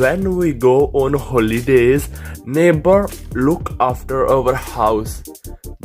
when we go on holidays neighbor look after our house۔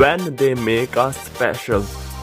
when they make us special۔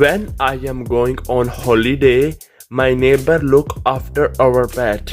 when I am going on holiday my neighbor look after our pet۔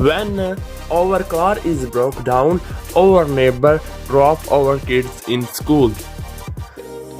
when our car is broke down our neighbor drop our kids in school۔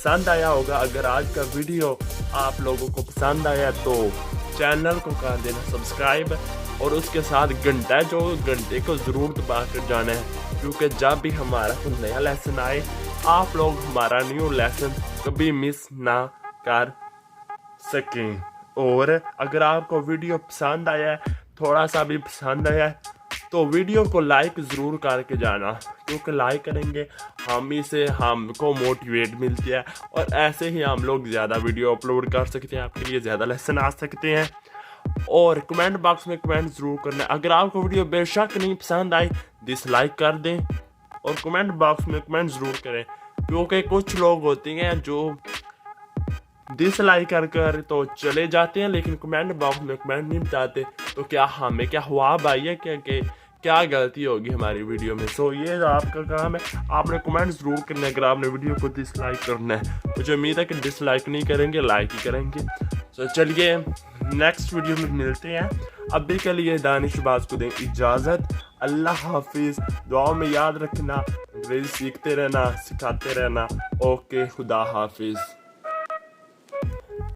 पसंद आया होगा। अगर आज का video आप लोगों को पसंद आया तो चैनल को कर देना सब्सक्राइब और उसके साथ घंटे को ज़रूर दबा कर जाना है, क्योंकि जब भी हमारा कोई नया लेसन आए आप लोग हमारा न्यू लेसन कभी मिस ना कर सकें। और अगर आपको वीडियो पसंद आया है, थोड़ा सा भी पसंद आया है, तो वीडियो को लाइक ज़रूर करके जाना, क्योंकि लाइक करेंगे हम ही से हमको मोटिवेट मिलती है और ऐसे ही हम लोग ज़्यादा वीडियो अपलोड कर सकते हैं, आपके लिए ज़्यादा लेसन आ सकते हैं। और कमेंट बॉक्स में कमेंट ज़रूर करना। अगर आपको वीडियो बेशक नहीं पसंद आई डिसलाइक कर दें और कमेंट बॉक्स में कमेंट ज़रूर करें, क्योंकि कुछ लोग होते हैं जो डिसलाइक कर तो चले जाते हैं लेकिन कमेंट बॉक्स में कमेंट नहीं बताते। तो क्या हमें क्या हुआ भाई है, क्या गलती होगी हमारी वीडियो में। सो ये आपका काम है, आपने कमेंट ज़रूर करना है। अगर आपने वीडियो को डिसलाइक करना है, मुझे उम्मीद है कि डिसलाइक नहीं करेंगे, लाइक ही करेंगे। सो चलिए नेक्स्ट वीडियो में मिलते हैं। अभी के लिए दानिश बाज को दें इजाज़त। अल्लाह हाफिज़। दुआ में याद रखना, अंग्रेज़ी सीखते रहना, सिखाते रहना। ओके, खुदा हाफिज़।